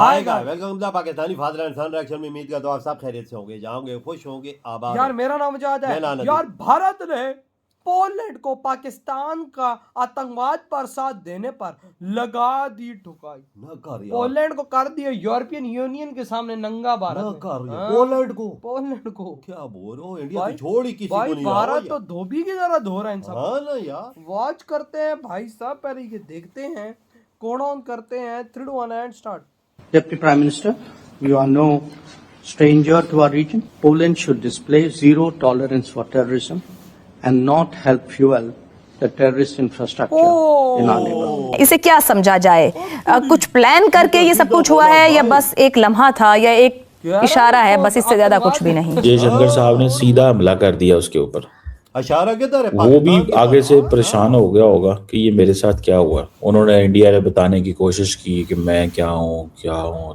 Hi guys, welcome to Pakistani father and son reaction में। उम्मीद करता हूं आप सब खैरियत से होंगे, जाओगे, खुश होंगे, आबाद। यार मेरा नाम मुजाहिद है। यार भारत ने पोलैंड को पाकिस्तान का आतंकवाद पर साथ देने पर लगा दी ठुकाई। पोलैंड को कर दिया यूरोपियन यूनियन के सामने नंगा भारत। पोलैंड को क्या बोल रहे हो? इंडिया तो छोड़ ही किसी को नहीं। भारत तो धोबी की तरह धो रहा है इन सब। हाँ ना यार, वॉच करते हैं भाई साहब, पहले ये देखते हैं, कोड ऑन करते हैं, 3 2 1 and start. Deputy Prime Minister, you are no stranger to our region. Poland should display zero tolerance for terrorism and not help fuel the terrorist infrastructure in our neighborhood. इसे क्या समझा जाए? कुछ plan करके ये सब कुछ हुआ है या बस एक लम्हा था या एक इशारा है, बस इससे ज्यादा कुछ भी नहीं। जयशंकर साहब ने सीधा हमला कर दिया उसके ऊपर। इशारा किधर है? वो भी आगे से परेशान हो गया होगा कि ये मेरे साथ क्या हुआ। उन्होंने इंडिया ने बताने की कोशिश की कि मैं क्या हूँ,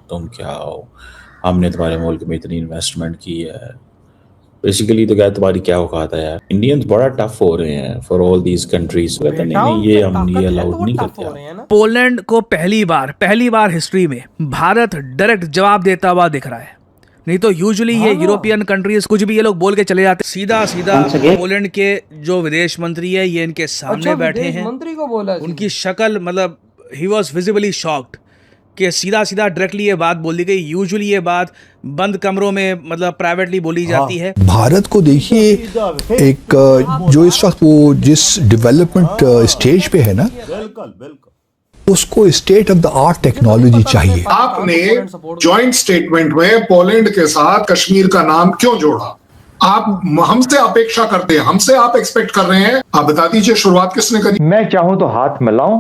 तुम क्या हो, हमने तुम्हारे मुल्क में इतनी इन्वेस्टमेंट की है। बेसिकली तो क्या तुम्हारी क्या औकात है यार। इंडियंस बड़ा टफ हो रहे हैं फॉर ऑल दीज कंट्रीज। कहते नहीं ये हम ये अलाउड नहीं करते। पोलैंड को पहली बार हिस्ट्री में भारत डायरेक्ट जवाब देता हुआ दिख रहा है। नहीं तो यूजुअली ये यूरोपियन कंट्रीज कुछ भी ये लोग बोल के चले जाते। सीधा पोलैंड के जो विदेश मंत्री है ये इनके सामने बैठे हैं। मंत्री को बोला, उनकी शक्ल मतलब ही वॉज विजिबली शॉक्ड कि सीधा डायरेक्टली ये बात बोल दी गई। यूजुअली ये बात बंद कमरों में मतलब प्राइवेटली बोली जाती है। भारत को देखिए, एक जो इस वक्त वो जिस डेवलपमेंट स्टेज पे है ना, बिल्कुल उसको state of the art technology चाहिए। आपने जॉइंट स्टेटमेंट में पोलैंड के साथ कश्मीर का नाम क्यों जोड़ा? आप हमसे अपेक्षा करते हैं, हमसे आप एक्सपेक्ट कर रहे हैं। आप बता दीजिए शुरुआत किसने करी? मैं चाहूं तो हाथ मिलाऊं,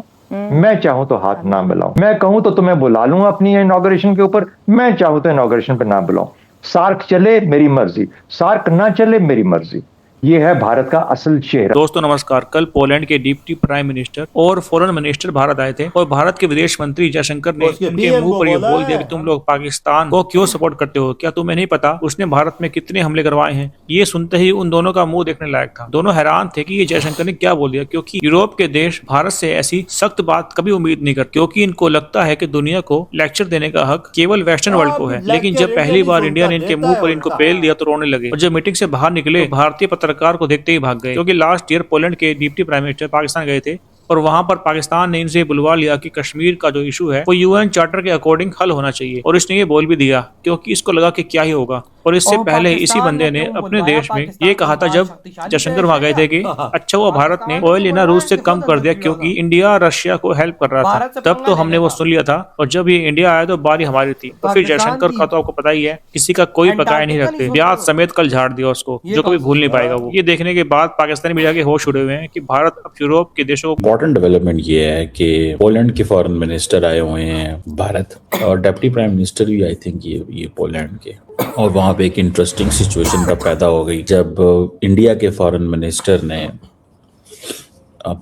मैं चाहूं तो हाथ ना मिलाऊं, मैं कहूं तो तुम्हें बुला लूं अपनी इनॉग्रेशन के ऊपर, मैं चाहूं तो इनॉग्रेशन पे ना बुलाऊं। सार्क चले मेरी मर्जी, सार्क ना चले मेरी मर्जी। ये है भारत का असल चेहरा। दोस्तों नमस्कार। कल पोलैंड के डिप्टी प्राइम मिनिस्टर और फॉरेन मिनिस्टर भारत आए थे और भारत के विदेश मंत्री जयशंकर ने उनके मुंह पर ये बोल दिया कि तुम लोग पाकिस्तान को क्यों सपोर्ट करते हो, क्या तुम्हें नहीं पता उसने भारत में कितने हमले करवाए हैं। ये सुनते ही उन दोनों का मुंह देखने लायक था। दोनों हैरान थे कि ये जयशंकर ने क्या बोल दिया, क्योंकि यूरोप के देश भारत से ऐसी सख्त बात कभी उम्मीद नहीं करते, क्योंकि इनको लगता है कि दुनिया को लेक्चर देने का हक केवल वेस्टर्न वर्ल्ड को है। लेकिन जब पहली बार इंडिया ने इनके मुंह पर इनको पेल दिया तो रोने लगे और जब मीटिंग से बाहर निकले भारतीय पत्रकार को देखते ही भाग गए, क्योंकि लास्ट ईयर पोलैंड के डिप्टी प्राइम मिनिस्टर पाकिस्तान गए थे और वहां पर पाकिस्तान ने इनसे बुलवा लिया कि कश्मीर का जो इशू है वो यूएन चार्टर के अकॉर्डिंग हल होना चाहिए। और इसने ये बोल भी दिया क्योंकि इसको लगा कि क्या ही होगा। और इससे पहले इसी बंदे ने अपने देश में ये कहा था जब जयशंकर वहां गए थे कि अच्छा हुआ भारत ने ऑयल लेना रूस से कम कर दिया क्योंकि इंडिया रशिया को हेल्प कर रहा था। तब तो हमने वो सुन लिया था और जब ये इंडिया आया तो बारी हमारी थी। तो फिर जयशंकर का तो आपको पता ही है, किसी का कोई बकाया नहीं रखते। ब्याज समेत कल झाड़ दिया उसको, जो कभी भूल नहीं पाएगा वो। ये देखने के बाद पाकिस्तानी मीडिया के होश उड़े हुए हैं कि भारत अब यूरोप के देशों को। इम्पोर्टेंट डेवलपमेंट ये है कि पोलैंड के फॉरेन मिनिस्टर आए हुए हैं भारत, और डिप्टी प्राइम मिनिस्टर भी आई थिंक ये पोलैंड के। और वहाँ पे एक इंटरेस्टिंग सिचुएशन का पैदा हो गई जब इंडिया के फॉरेन मिनिस्टर ने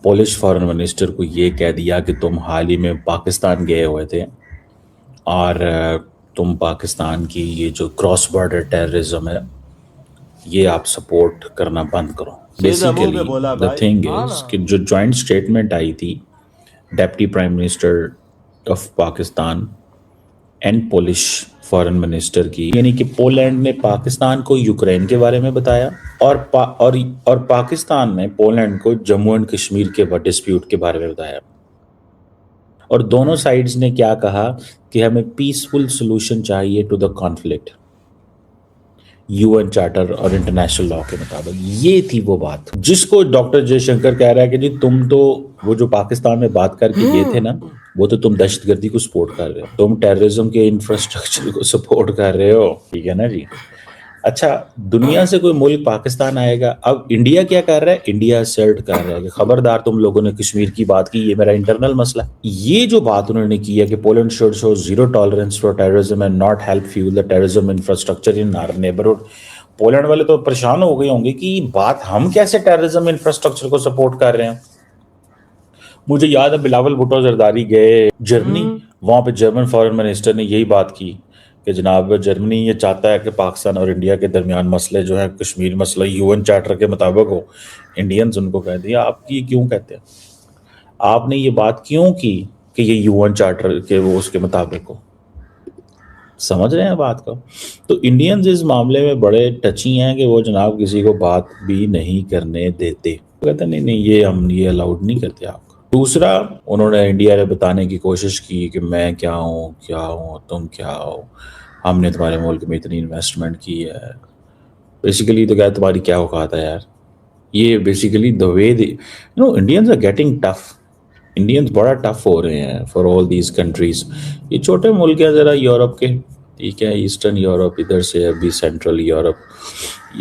पोलिश फॉरेन मिनिस्टर को ये कह दिया कि तुम हाल ही में पाकिस्तान गए हुए थे और तुम पाकिस्तान की ये जो क्रॉस बॉर्डर टेररिज्म है ये आप सपोर्ट करना बंद करो। बेसिकली द थिंग इज कि जो जॉइंट स्टेटमेंट आई थी deputy prime minister of Pakistan and Polish foreign minister की, यानी कि पोलैंड ने पाकिस्तान को यूक्रेन के बारे में बताया और पाकिस्तान ने पोलैंड को जम्मू एंड कश्मीर के डिस्प्यूट के बारे में बताया। और दोनों साइड्स ने क्या कहा कि हमें पीसफुल सोल्यूशन चाहिए to the conflict, UN charter और इंटरनेशनल लॉ के मुताबिक। ये थी वो बात जिसको डॉक्टर जयशंकर कह रहा है कि जी तुम तो वो जो पाकिस्तान में बात करके गए थे ना, वो तो तुम दहशतगर्दी को सपोर्ट कर रहे हो, तुम टेररिज्म के इंफ्रास्ट्रक्चर को सपोर्ट कर रहे हो, ठीक है ना जी। अच्छा, दुनिया से कोई मुल्क पाकिस्तान आएगा। अब इंडिया क्या कर रहा है? इंडिया असर्ट कर रहा है कि खबरदार तुम लोगों ने कश्मीर की बात की, ये मेरा इंटरनल मसला है। ये जो बात उन्होंने की है कि Poland should show zero tolerance for terrorism and not help fuel the terrorism infrastructure in our neighbourhood. Poland वाले तो परेशान हो गए होंगे कि बात हम कैसे टेररिज्म इंफ्रास्ट्रक्चर को सपोर्ट कर रहे हैं। मुझे याद है बिलावल भुट्टो जरदारी गए जर्मनी, वहां पे जर्मन फॉरेन मिनिस्टर ने यही बात की कि जनाब जर्मनी ये चाहता है कि पाकिस्तान और इंडिया के दरमियान मसले जो है कश्मीर मसला यूएन चार्टर के मुताबिक हो। इंडियंस उनको कह दिया आप ये क्यों कहते हैं, आपने ये बात क्यों की कि ये यूएन चार्टर के वो उसके मुताबिक हो। समझ रहे हैं बात को? तो इंडियंस इस मामले में बड़े टची हैं कि वो जनाब किसी को बात भी नहीं करने देते। कहते नहीं नहीं ये अलाउड नहीं करते आपको। दूसरा, उन्होंने इंडिया ने बताने की कोशिश की कि मैं क्या हूँ तुम क्या हो, हमने तुम्हारे मुल्क में इतनी इन्वेस्टमेंट की है। बेसिकली तो क्या तुम्हारी क्या औकात है यार। ये basically the way Indians are getting tough. Indians बड़ा टफ हो रहे हैं फॉर ऑल दीज कंट्रीज। ये छोटे मुल्क हैं ज़रा यूरोप के, ठीक है, ईस्टर्न यूरोप, इधर से अभी central Europe,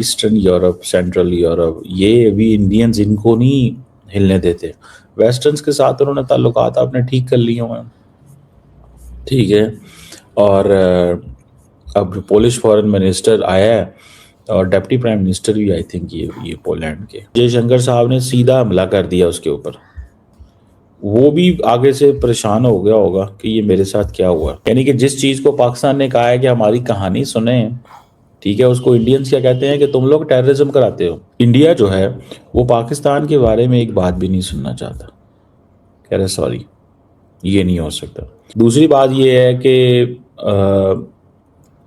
eastern Europe, central Europe, ये अभी इंडियंस इनको नहीं हिलने देते। वेस्टर्न्स के साथ उन्होंने ताल्लुकात आपने ठीक कर लिए हुए हैं, ठीक है। और अब पोलिश फॉरेन मिनिस्टर आया है और डिप्टी प्राइम मिनिस्टर भी, आई थिंक ये पोलैंड के जयशंकर साहब ने सीधा हमला कर दिया उसके ऊपर। वो भी आगे से परेशान हो गया होगा कि ये मेरे साथ क्या हुआ। यानी कि जिस चीज़ को पाकिस्तान ने कहा है कि हमारी कहानी सुने, ठीक है, उसको इंडियंस क्या कहते हैं कि तुम लोग टेररिज्म कराते हो। इंडिया जो है वो पाकिस्तान के बारे में एक बात भी नहीं सुनना चाहता, कह रहे सॉरी ये नहीं हो सकता। दूसरी बात ये है कि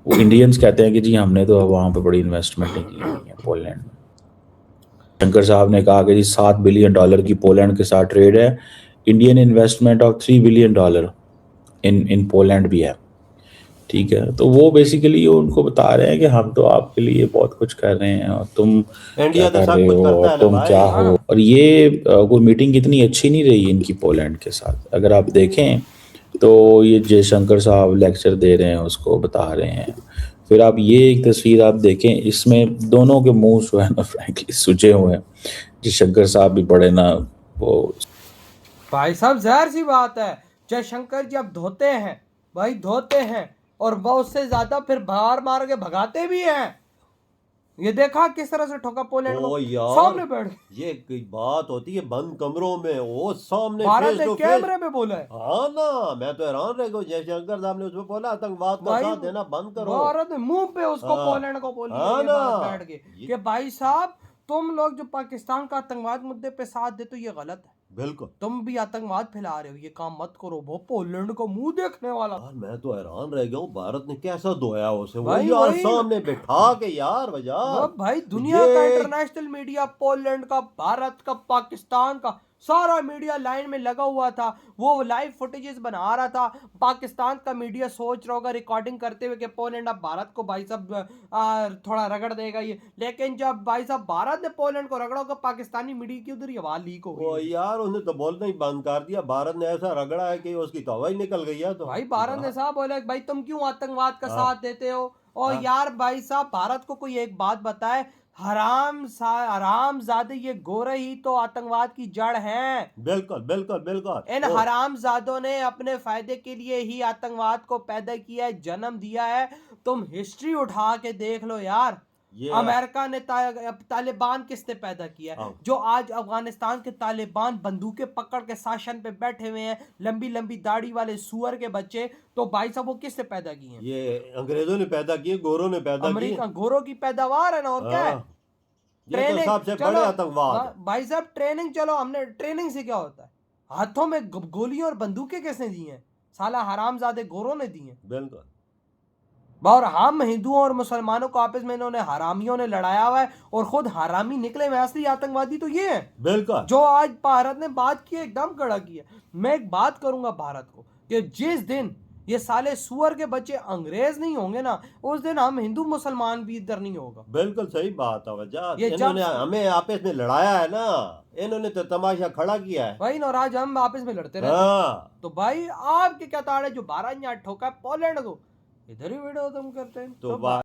वो इंडियंस कहते हैं कि जी हमने तो वहाँ पे बड़ी इन्वेस्टमेंट नहीं की है पोलैंड में। शंकर साहब ने कहा कि जी $7 बिलियन की पोलैंड के साथ ट्रेड है, Indian investment of $3 billion in Poland भी है, ठीक है। तो वो बेसिकली उनको बता रहे हैं कि हम तो आपके लिए बहुत कुछ कर रहे हैं और तुम इंडिया क्या कर रहे हो और तुम क्या हो। और ये कोई मीटिंग इतनी अच्छी नहीं रही इनकी पोलैंड के साथ। अगर आप देखें तो ये जयशंकर साहब लेक्चर दे रहे हैं, उसको बता रहे हैं, फिर आप ये एक तस्वीर आप देखें, इसमें दोनों के मुंह जो है ना फ्रैंकली सूजे हुए हैं। जयशंकर साहब भी बड़े ना वो भाई साहब, जाहिर सी बात है जयशंकर जी अब धोते हैं भाई, धोते हैं, और वो उससे ज्यादा फिर बाहर मार के भगाते भी हैं। ये देखा किस तरह से ठोका पोलैंड को, सामने बैठ। ये बात होती है बंद कमरों में, वो सामने भारत ने कैमरे में बोला है। हाँ ना, मैं तो हैरान रह गया। जयशंकर साहब ने उसमें बोला आतंकवाद का साथ देना बंद करो। भारत ने मुंह पे उसको पोलैंड को बोली बैठ के कि भाई साहब तुम लोग जो पाकिस्तान का आतंकवाद मुद्दे पे साथ देते हो ये गलत है, बिल्कुल, तुम भी आतंकवाद फैला रहे हो, ये काम मत करो। वो पोलैंड को मुंह देखने वाला। यार मैं तो हैरान रह गया हूँ, भारत ने कैसा धोया उसे, वो यार सामने बैठा के यार वजह। भाई दुनिया का इंटरनेशनल मीडिया, पोलैंड का, भारत का, पाकिस्तान का, सारा मीडिया लाइन में लगा हुआ था। वो लाइव फुटेजेस बना रहा था। पाकिस्तान का मीडिया सोच रहा होगा रिकॉर्डिंग करते हुए कि पोलैंड अब भारत को भाई साहब थोड़ा रगड़ देगा ये, लेकिन जब भाई साहब भारत ने पोलैंड को रगड़ा होगा, पाकिस्तानी मीडिया की उधर आवाज लीक हो गई यार। उसने तो बोलना ही बंद कर दिया। भारत ने ऐसा रगड़ा है कि उसकी तो हवा ही निकल गई है। तो भाई भारत ने साहब बोला भाई तुम क्यों आतंकवाद का साथ देते हो। और यार भाई साहब भारत को कोई एक बात बताए, हरामजादे ये गोरे ही तो आतंकवाद की जड़ हैं। बिल्कुल बिल्कुल बिल्कुल। इन हरामजादों ने अपने फायदे के लिए ही आतंकवाद को पैदा किया है, जन्म दिया है। तुम हिस्ट्री उठा के देख लो यार। अमेरिका ने तालिबान किसने पैदा किया है? जो आज अफगानिस्तान के तालिबान बंदूकें पकड़ के शासन पे बैठे हुए हैं, लंबी लंबी दाढ़ी वाले सुअर के बच्चे, तो भाई साहब वो किसने पैदा किए हैं? ये अंग्रेजों ने पैदा किए, गोरों ने पैदा किए। अमेरिका गोरों की पैदावार है ना, और क्या है? ट्रेनिंग, तो सबसे बड़े आतंकवाद भाई साहब। ट्रेनिंग, चलो हमने ट्रेनिंग से क्या होता है? हाथों में गोलियां और बंदूकें किसने दी हैं? साला हरामजादे गोरों ने दी हैं। बिल्कुल। और हम हिंदुओं और मुसलमानों को आपस में इन्होंने हरामियों ने लड़ाया हुआ है, और खुद हरामी निकले में असली आतंकवादी तो ये है। बिल्कुल। जो आज भारत ने बात की एकदम कड़ा की है। मैं एक बात करूंगा भारत को कि जिस दिन ये साले सुअर के बच्चे अंग्रेज नहीं होंगे ना, उस दिन हम हिंदू मुसलमान भी इधर नहीं होगा। बिल्कुल सही बात है वजह। इन्होंने हमें आपस में लड़ाया है ना, इन्होंने तो तमाशा खड़ा किया है भाई, और आज हम आपस में लड़ते रहते। तो भाई आपके क्या ताड़ है जो 12 ठोका पोलैंड को, इधर ही वीडियो तुम करते हैं तो